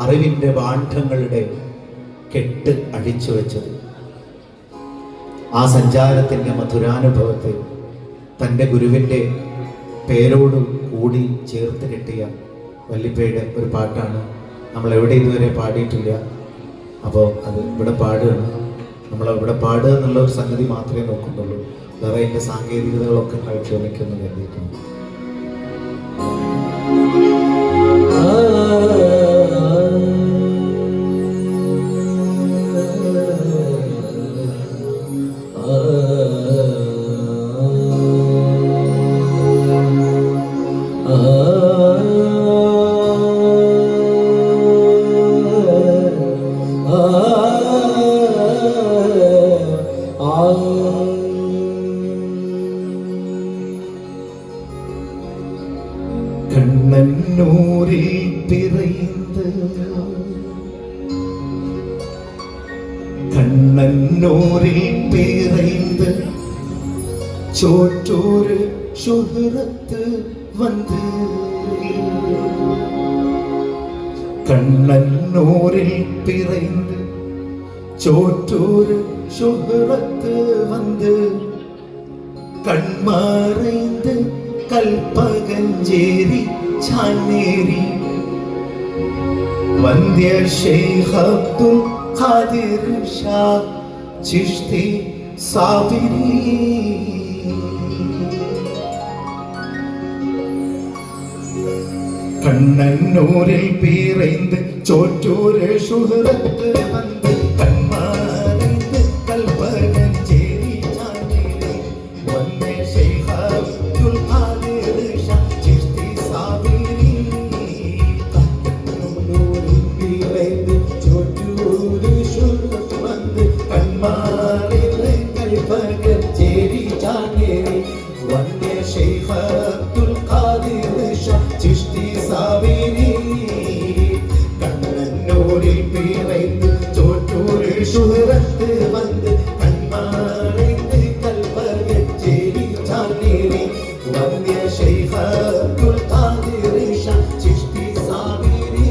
അറിവിൻ്റെ ഭാണ്ഡങ്ങളുടെ കെട്ട് അഴിച്ചു വെച്ചത്. ആ സഞ്ചാരത്തിൻ്റെ മധുരാനുഭവത്തെ തൻ്റെ ഗുരുവിൻ്റെ പേരോട് കൂടി ചേർത്ത് കെട്ടിയ വല്ലിപ്പയുടെ ഒരു പാട്ടാണ്. നമ്മൾ എവിടെ ഇതുവരെ പാടിയിട്ടില്ല. അപ്പോൾ അത് ഇവിടെ പാടുകയാണ്. നമ്മൾ ഇവിടെ പാടുക എന്നുള്ള ഒരു സംഗതി മാത്രമേ നോക്കുന്നുള്ളൂ. വേറെ അതിൻ്റെ സാങ്കേതികതകളൊക്കെ ക്ഷമിക്കുന്നു കരുതിയിട്ടുണ്ട്. കണ്ണന്നൂരിൽ പിറൈந்து കണ്ണന്നൂരിൽ പിറൈந்து ചോറ്റൂര് ശുഹ്റത്ത് വന്ന് കണ്ണന്നൂരിൽ പിറൈந்து ചോറ്റൂര് ശുഹ്റത്ത് വന്ന് കൺമറൈந்து കൽപ്പകഞ്ചേരി ചാനേരി വന്ദ്യ ശൈഖ് അബ്ദുൽ ഖാദിർ ഷാ ചിശ്തി സാബിരി കണ്ണന്നൂരിൽ പിറൈந்து ചോറ്റൂര് ശുഹ്റത്ത് വന്ന് കൺമറൈந்து കൽപ്പകഞ്ചേരി ചാനേരി വന്ദ്യ ശൈഖ് അബ്ദുൽ ഖാദിർ ഷാ ചിശ്തി സാബിരി കണ്ണന്നൂരിൽ പിറൈந்து ചോറ്റൂര് ശുഹ്റത്ത് വന്ന് കൺമറൈந்து കൽപ്പകഞ്ചേരി ചാനേരി വന്ദ്യ ശൈഖ് അബ്ദുൽ ഖാദിർ ഷാ ചിശ്തി സാബിരി കണ്ണന്നൂരിൽ പിറൈந்து ചോറ്റൂര് ശുഹ്റത്ത് വന്ന് കൺമറൈந்து കൽപ്പകഞ്ചേരി ചാനേരി വന്ദ്യ ശൈഖ് അബ്ദുൽ ഖാദിർ ഷാ ചിശ്തി സാബിരി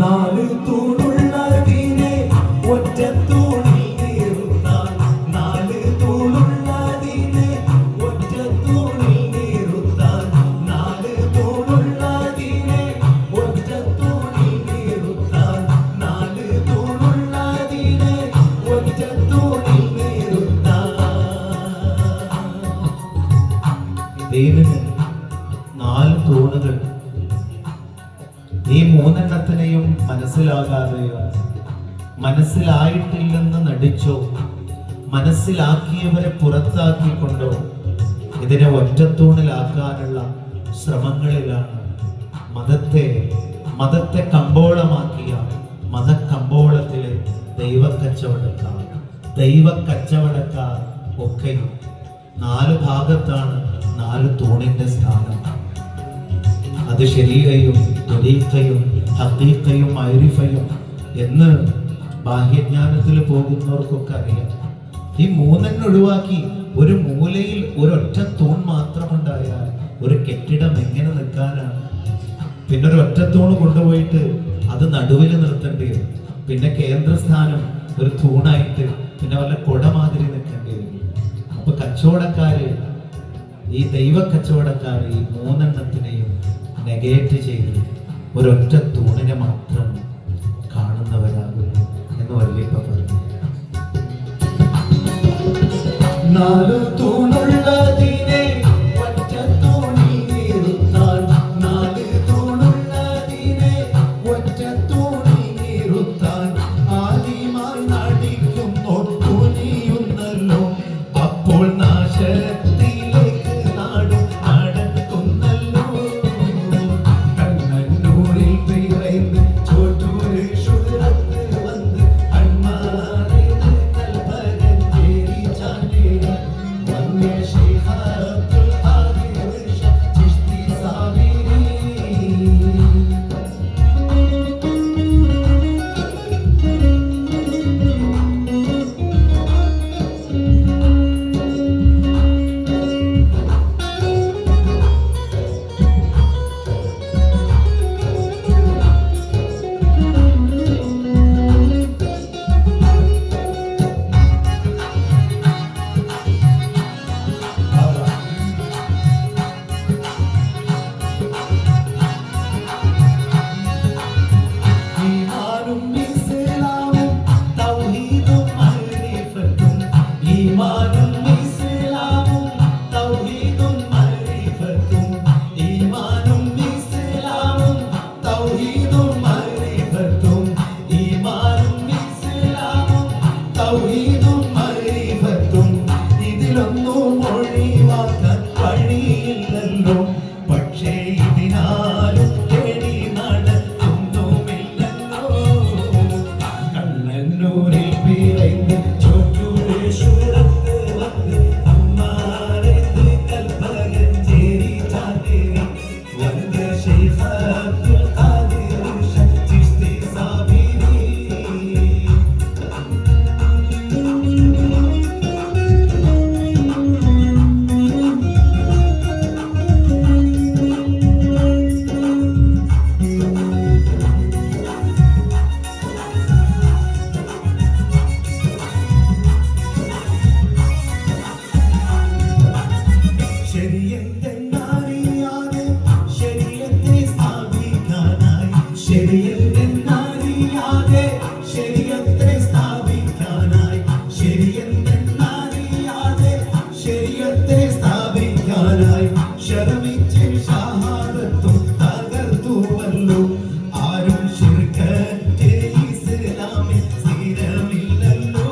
നാല് തൂണുള്ളതിനെ ഒറ്റ തൂണിൽ നിർത്താൻ, നാല് തൂണുള്ളതിനെ ഒറ്റ തൂണിൽ നിർത്താൻ, നാല് തൂണുള്ളതിനെ ഒറ്റ തൂണിൽ നിർത്താൻ, നാല് തൂണുള്ളതിനെ ഒറ്റ തൂണിൽ നിർത്താൻ. ദൈവത്തിന് 4 തൂണുകൾ. ഈ 3 മനസ്സിലാകാതെയോ മനസ്സിലായിട്ടില്ലെന്ന് നടിച്ചോ മനസ്സിലാക്കിയവരെ പുറത്താക്കിക്കൊണ്ടോ ഇതിനെ ഒറ്റത്തൂണിലാക്കാനുള്ള ശ്രമങ്ങളിലാണ് മതത്തെ കമ്പോളമാക്കിയ മതക്കമ്പോളത്തിലെ ദൈവക്കച്ചവടക്കാർ ഒക്കെയും 4 ഭാഗത്താണ് 4 തൂണിന്റെ സ്ഥാനം. അത് ശരീഅയും ത്വരീഖയും ഹഖീഖയും മഅരിഫയും എന്ന് ബാഹ്യജ്ഞാനത്തിൽ പോകുന്നവർക്കൊക്കെ അറിയാം. ഈ 3 ഒഴിവാക്കി ഒരു മൂലയിൽ ഒരൊറ്റ തൂൺ മാത്രമുണ്ടായാൽ ഒരു കെട്ടിടം എങ്ങനെ നിൽക്കാനാണ്? പിന്നെ ഒരു ഒറ്റത്തൂണ് കൊണ്ടുപോയിട്ട് അത് നടുവിൽ നിർത്തേണ്ടി വരും. പിന്നെ കേന്ദ്രസ്ഥാനം ഒരു തൂണായിട്ട് പിന്നെ വല്ല കുട മാതിരി നിൽക്കേണ്ടി വരും. അപ്പൊ കച്ചവടക്കാര്, ഈ ദൈവ കച്ചവടക്കാര് ഈ 3 നെഗേറ്റ് ചെയ്ത് ഒരൊറ്റ തൂണിനെ മാത്രം കാണുന്നവരാകുന്നു എന്ന് വല്യപ്പ പറഞ്ഞു. 4 തൂണുള്ളതിനെ ഒറ്റ തൂണിൽ നിർത്താൻ, 4 തൂണുള്ളതിനെ ഒറ്റ തൂണിൽ നിർത്താൻ ആദ്യമായി നടിക്കുന്നു തുനിയുന്നല്ലോ. അപ്പോൾ നാശത്തിലേക്ക് നാട് നടക്കുന്നല്ലോ. കണ്ണൂരിൽ പിറന്ന് ചോറ്റൂര് ശുദ്ധത്ത് വന്ന് അൺമാറിയത് കൽപ്പകഞ്ചേരി ചാനേരി വന്യ ശിഹാറത്തുൽ ഖാദിർ ചിശ്തി സാബിരി. ഇതിലൊന്നും ഒഴിവാക്കാൻ വഴിയില്ലല്ലോ. പക്ഷേ ഇതിനാലും തേടി നടക്കുന്നുമില്ലല്ലോ. കണ്ണന്നൂരിൽ പിറന്ന് ചോറ്റൂര് ശൂരത്ത് വന്ന് അമ്മാറത്ത് കൽപ്പകഞ്ചേരി ചാനേരി വന്യ ശൈഖത്തുൽ ഖാദിർ ചിശ്തി സാബിരി. ശരമിച്ച് ഷഹാദത്തും തകർത്തുവല്ലോ. ആരും ശിർക്കത്തെ ഇസ്ലാമിൽ സ്ഥിരമില്ലല്ലോ.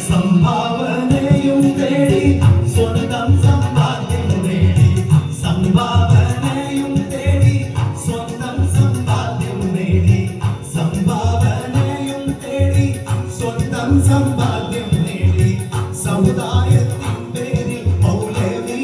സംഭാവനയും തേടി സ്വന്തം സമ്പാദ്യം നേടി, സംഭാവനയും തേടി സ്വന്തം സമ്പാദ്യം നേടി, സംഭാവനയും തേടി സ്വന്തം സമ്പാദ്യം നേടി. സമുദായത്തിൻ പേരിൽ മൗലവി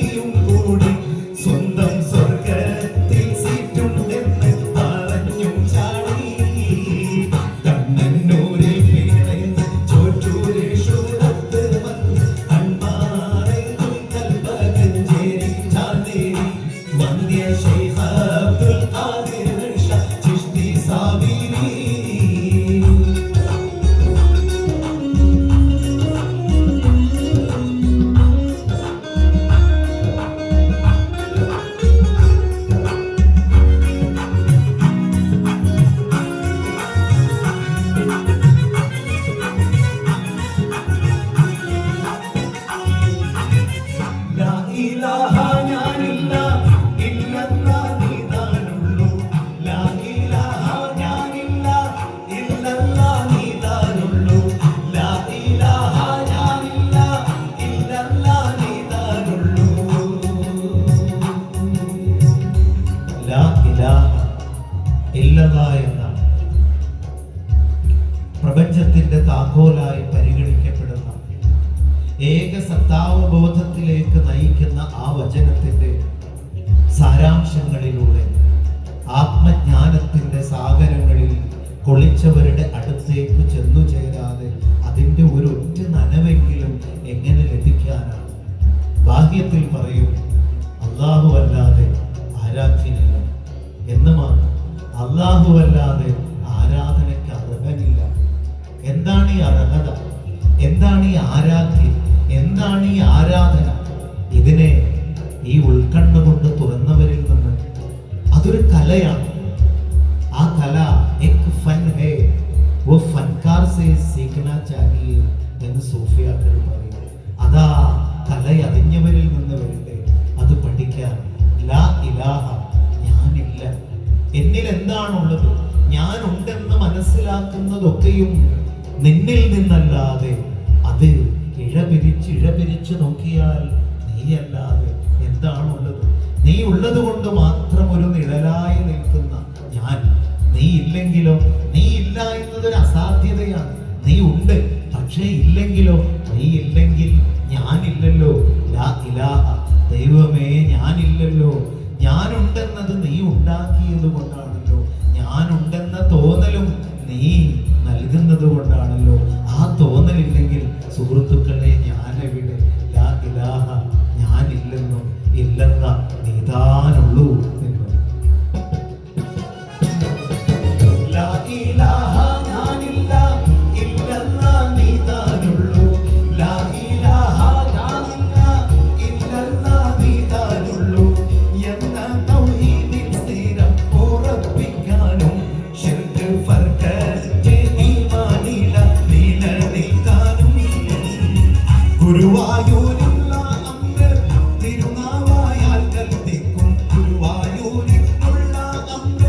പ്രപഞ്ചത്തിന്റെ താക്കോലായി പരിഗണിക്കപ്പെടുന്ന ഏക സത്താവബോധത്തിലേക്ക് നയിക്കുന്ന ആ വചനത്തിന്റെ സാരാംശങ്ങളിലൂടെ ആത്മജ്ഞാനത്തിന്റെ സാഗരങ്ങളിൽ കൊളിച്ചവരുടെ അടുത്തേക്ക് ചെന്നു ചേരാതെ അതിൻ്റെ ഒരു ഒറ്റ നനവെങ്കിലും എങ്ങനെ ലഭിക്കാനാണ്? ബാഹ്യത്തിൽ പറയും അല്ലാഹു അല്ലാതെ ആരാധ്യനില്ല എന്ന് മാത്രം. അല്ലാഹു അല്ലാതെ ആരാധനയ്ക്ക് അർഹനില്ല. എന്താണ് ഈ അർഹത? എന്താണ് ഈ ആരാധ്യം? എന്താണ് ഈ ആരാധന? ഇതിനെ ഈ ഉൾക്കണ്ണ കൊണ്ട് തുറന്നവരിൽ നിന്ന് അതൊരു കലയാണ്. ആ കല എക് ഫൻ ഹേ വോ ഫൻകാർ സേ സീഖ്നാ ചാഹിയേ എന്ന് സൂഫിയാക്കൾ പറയും. അതാ കല അറിഞ്ഞവരിൽ നിന്ന് വരട്ടെ, അത് പഠിക്കാൻ. ലാ ഇലാഹ, ഞാനില്ല, എന്നിൽ എന്താണുള്ളത്, ഞാനുണ്ടെന്ന് മനസ്സിലാക്കുന്നതൊക്കെയും നിന്നിൽ നിന്നല്ലാതെ, അത് ഇഴപിരിച്ച് നോക്കിയാൽ നീയല്ലാതെ എന്താണുള്ളത്? നീ ഉള്ളത് കൊണ്ട് മാത്രം ഒരു നിഴലായി നിൽക്കുന്ന ഞാൻ. നീ ഇല്ലെങ്കിലോ? നീ ഇല്ല എന്നതൊരു അസാധ്യതയാണ്. നീ ഉണ്ട്, പക്ഷേ ഇല്ലെങ്കിലോ? നീ ഇല്ലെങ്കിൽ ഞാനില്ലല്ലോ. ലാ ഇലാഹ, ദൈവമേ ഞാനില്ലല്ലോ. ഞാനുണ്ടെന്നത് നീ ഉണ്ടാക്കിയത് കൊണ്ടാണല്ലോ. ഞാനുണ്ടെന്ന തോന്നലും നീ നൽകുന്നത് കൊണ്ടാണല്ലോ. ആ തോന്നലില്ലെങ്കിൽ സുഹൃത്തുക്കളെ ഞാനെവിടെ? ലാ ഇലാഹ, ഞാനില്ലെന്നും ഇല്ലെന്ന നീതാനുള്ളൂ എന്നും. ലാ ഇലാഹ, ഞാനില്ല, ഇല്ലെന്ന നീതാനുള്ളൂ. ലാ ഇലാഹ, ഞാനില്ല, ഇല്ലെന്ന നീതാനുള്ളൂ എന്ന തൗഹീദിൽ സ്ഥിരം ഉറപ്പിക്കാനും ശിർക്ക് ഫർഖത്ത് ഈമാനില നിലനിൽക്കാനും ഗുരുവായൂരുള്ള അമ്മ തിരുനാവായാൽ കൽപ്പിക്കും. ഗുരുവായൂരിലുള്ള അമ്മ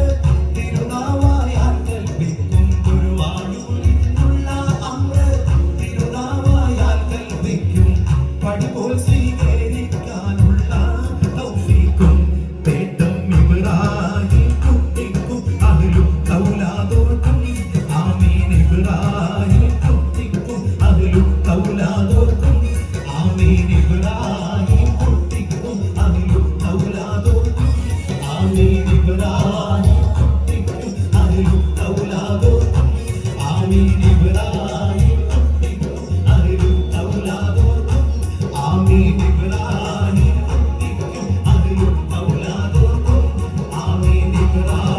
തിരുനാവായാൽ കൽപ്പിക്കും. ഗുരുവായൂരിലുള്ള അമ്മ തിരുനാവായാൽ കൽപ്പിക്കും. പടിപോൽ സ്വീകരിക്കാനുള്ള തൗഫീഖും തേട്ടം ഇബ്രാഹിം കുട്ടിക്കും അഹ്ലും ഔലാദോർക്കും. ആമീൻ. ഇബ്രാഹിം കുട്ടിക്കും അഹ്ലും ഔലാദോർക്കും. ആമീൻ. ഇബ്രാഹിം കുട്ടിക്കും അഹ്ലും ഔലാദോർക്കും. ആമീൻ. ഇബ്രാഹിം കുട്ടിക്കും അഹ്ലും ഔലാദോർക്കും. ആമീൻ. ഇബ്രാഹിം കുട്ടിക്കും അഹ്ലും ഔലാദോർക്കും. ആമീൻ. ഇബ്രാഹിം കുട്ടിക്കും അഹ്ലും ഔലാദോർക്കും. ആമീൻ. ഇബ്രാഹിം